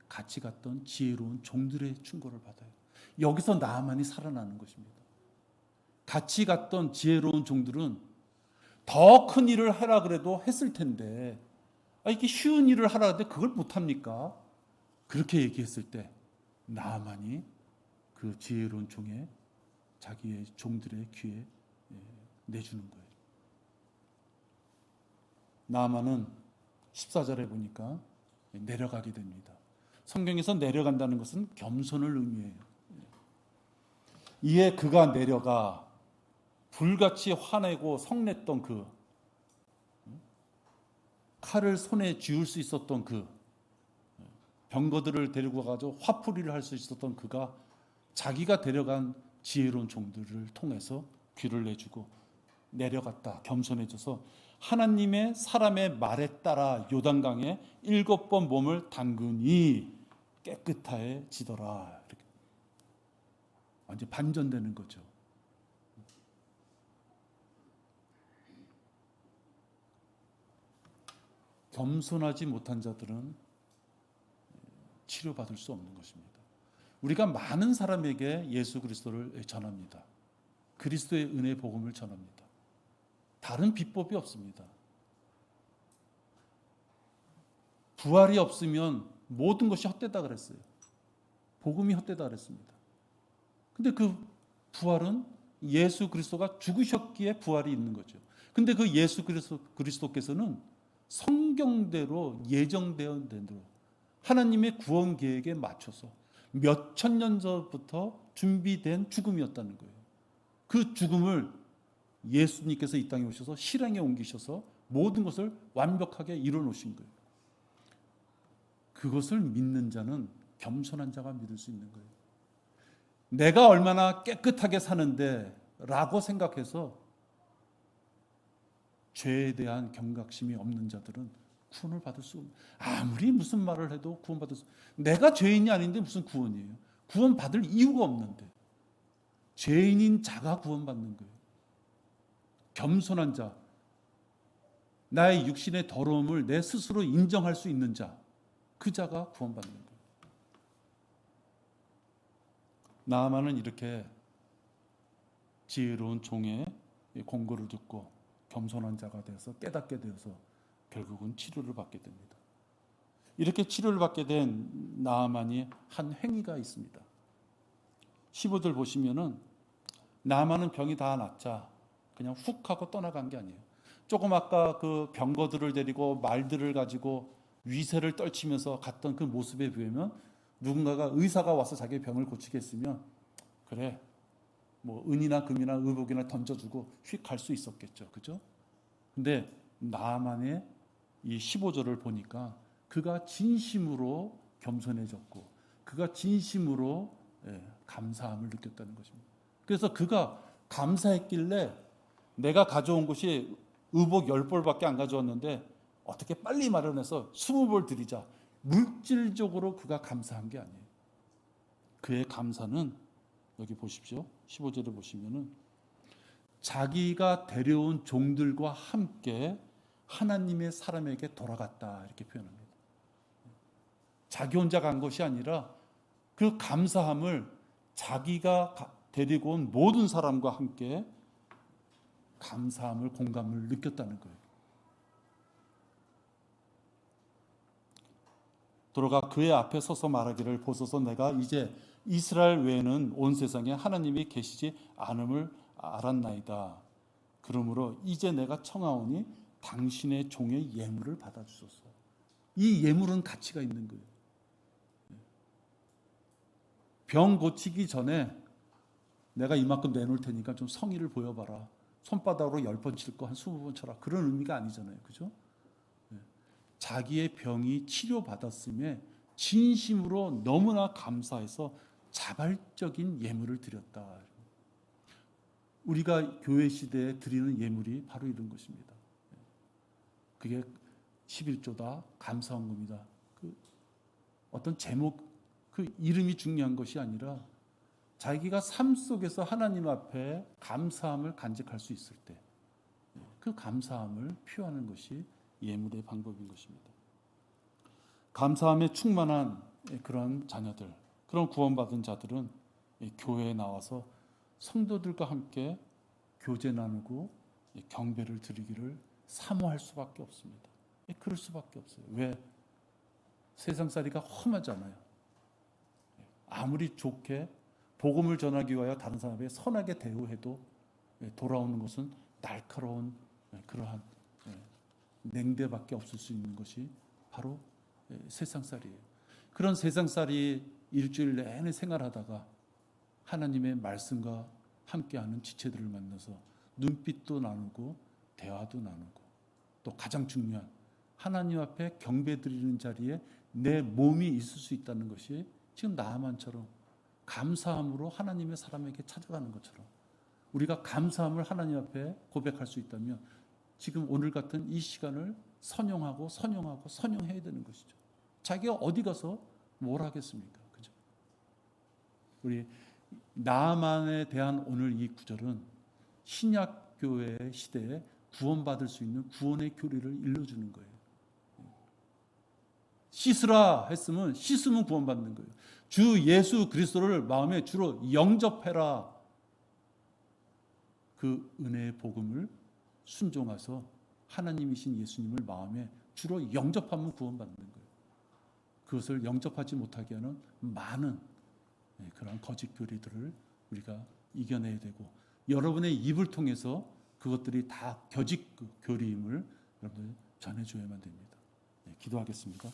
같이 갔던 지혜로운 종들의 충고를 받아요. 여기서 나아만이 살아나는 것입니다. 같이 갔던 지혜로운 종들은 더 큰 일을 하라 그래도 했을 텐데, 이렇게 쉬운 일을 하라 그래도 그걸 못합니까? 그렇게 얘기했을 때 나아만이 그 지혜로운 종의 자기의 종들의 귀에 내주는 거예요. 나아만은 14절에 보니까 내려가게 됩니다. 성경에서 내려간다는 것은 겸손을 의미해요. 이에 그가 내려가 불같이 화내고 성냈던 그 칼을 손에 쥐울 수 있었던 그 병거들을 데리고 가서 화풀이를 할 수 있었던 그가 자기가 데려간 지혜로운 종들을 통해서 귀를 내주고 내려갔다. 겸손해져서 하나님의 사람의 말에 따라 요단강에 7번 몸을 담그니 깨끗해지더라. 이렇게 완전 반전되는 거죠. 겸손하지 못한 자들은 치료받을 수 없는 것입니다. 우리가 많은 사람에게 예수 그리스도를 전합니다. 그리스도의 은혜 복음을 전합니다. 다른 비법이 없습니다. 부활이 없으면 모든 것이 헛되다 그랬어요. 복음이 헛되다 그랬습니다. 근데 그 부활은 예수 그리스도가 죽으셨기에 부활이 있는 거죠. 근데 그 예수 그리스도께서는 성경대로 예정된 대로 하나님의 구원 계획에 맞춰서 몇 천 년 전부터 준비된 죽음이었다는 거예요. 그 죽음을 예수님께서 이 땅에 오셔서 실행에 옮기셔서 모든 것을 완벽하게 이뤄 놓으신 거예요. 그것을 믿는 자는 겸손한 자가 믿을 수 있는 거예요. 내가 얼마나 깨끗하게 사는데 라고 생각해서 죄에 대한 경각심이 없는 자들은 구원을 받을 수 없는, 아무리 무슨 말을 해도 구원받을 수, 내가 죄인이 아닌데 무슨 구원이에요? 구원받을 이유가 없는데 죄인인 자가 구원받는 거예요. 겸손한 자, 나의 육신의 더러움을 내 스스로 인정할 수 있는 자, 그 자가 구원받는 거예요. 나아만은 이렇게 지혜로운 종의 공고를 듣고 겸손한 자가 되어서 깨닫게 되어서 결국은 치료를 받게 됩니다. 이렇게 치료를 받게 된 나아만이 한 행위가 있습니다. 15절 보시면은 나아만은 병이 다 낫자 그냥 훅 하고 떠나간 게 아니에요. 조금 아까 그 병거들을 데리고 말들을 가지고 위세를 떨치면서 갔던 그 모습에 비하면 누군가가 의사가 와서 자기의 병을 고치겠으면 그래 뭐 은이나 금이나 의복이나 던져주고 휙 갈 수 있었겠죠. 그죠? 근데 나아만의 이 15절을 보니까 그가 진심으로 겸손해졌고 그가 진심으로 감사함을 느꼈다는 것입니다. 그래서 그가 감사했길래 내가 가져온 것이 의복 10벌밖에 안 가져왔는데 어떻게 빨리 마련해서 20벌 드리자. 물질적으로 그가 감사한 게 아니에요. 그의 감사는 여기 보십시오. 15절에 보시면은 자기가 데려온 종들과 함께 하나님의 사람에게 돌아갔다 이렇게 표현합니다. 자기 혼자 간 것이 아니라 그 감사함을 자기가 데리고 온 모든 사람과 함께 감사함을 공감을 느꼈다는 거예요. 돌아가 그의 앞에 서서 말하기를 보소서 내가 이제 이스라엘 외에는 온 세상에 하나님이 계시지 않음을 알았나이다. 그러므로 이제 내가 청하오니 당신의 종의 예물을 받아주소서. 이 예물은 가치가 있는 거예요. 병 고치기 전에 내가 이만큼 내놓을 테니까 좀 성의를 보여봐라. 손바닥으로 10번 칠 거 한 20번 쳐라. 그런 의미가 아니잖아요. 그죠? 자기의 병이 치료받았음에 진심으로 너무나 감사해서 자발적인 예물을 드렸다. 우리가 교회 시대에 드리는 예물이 바로 이런 것입니다. 그게 11조다, 감사헌금이다. 어떤 제목, 그 이름이 중요한 것이 아니라 자기가 삶 속에서 하나님 앞에 감사함을 간직할 수 있을 때 그 감사함을 표하는 것이 예물의 방법인 것입니다. 감사함에 충만한 그런 자녀들, 그런 구원받은 자들은 교회에 나와서 성도들과 함께 교제 나누고 경배를 드리기를 사모할 수밖에 없습니다. 그럴 수밖에 없어요. 왜? 세상살이가 험하잖아요. 아무리 좋게 복음을 전하기 위하여 다른 사람에게 선하게 대우해도 돌아오는 것은 날카로운 그러한 냉대밖에 없을 수 있는 것이 바로 세상살이에요. 그런 세상살이 일주일 내내 생활하다가 하나님의 말씀과 함께하는 지체들을 만나서 눈빛도 나누고 대화도 나누고 또 가장 중요한 하나님 앞에 경배드리는 자리에 내 몸이 있을 수 있다는 것이 지금 나아만처럼 감사함으로 하나님의 사람에게 찾아가는 것처럼 우리가 감사함을 하나님 앞에 고백할 수 있다면 지금 오늘 같은 이 시간을 선용해야 되는 것이죠. 자기가 어디 가서 뭘 하겠습니까? 그죠? 우리 나아만에 대한 오늘 이 구절은 신약 교회 시대에 구원받을 수 있는 구원의 교리를 일러주는 거예요. 씻으라 했으면 씻으면 구원받는 거예요. 주 예수 그리스도를 마음에 주로 영접해라. 그 은혜의 복음을 순종해서 하나님이신 예수님을 마음에 주로 영접하면 구원받는 거예요. 그것을 영접하지 못하게 하는 많은 그런 거짓 교리들을 우리가 이겨내야 되고 여러분의 입을 통해서 그것들이 다 거짓 교리임을 여러분들 전해줘야만 됩니다. 기도하겠습니다.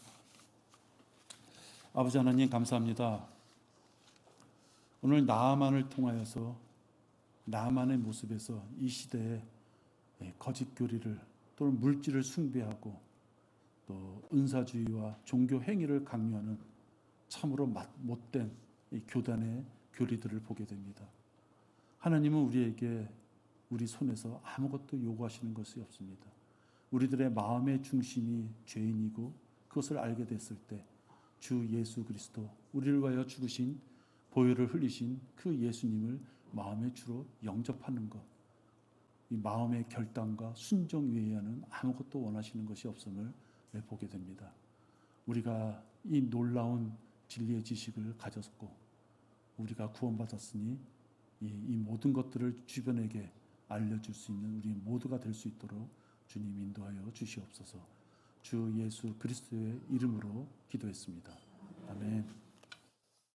아버지 하나님 감사합니다. 오늘 나아만을 통하여서 나아만의 모습에서 이 시대에 거짓 교리를 또는 물질을 숭배하고 또 은사주의와 종교 행위를 강요하는 참으로 못된 교단의 교리들을 보게 됩니다. 하나님은 우리에게 우리 손에서 아무것도 요구하시는 것이 없습니다. 우리들의 마음의 중심이 죄인이고 그것을 알게 됐을 때 주 예수 그리스도 우리를 위하여 죽으신 보혈을 흘리신 그 예수님을 마음의 주로 영접하는 것, 이 마음의 결단과 순종 외에는 아무것도 원하시는 것이 없음을 보게 됩니다. 우리가 이 놀라운 진리의 지식을 가졌고 우리가 구원받았으니 이 모든 것들을 주변에게 알려줄 수 있는 우리 모두가 될 수 있도록 주님 인도하여 주시옵소서. 주 예수 그리스도의 이름으로 기도했습니다. 아멘.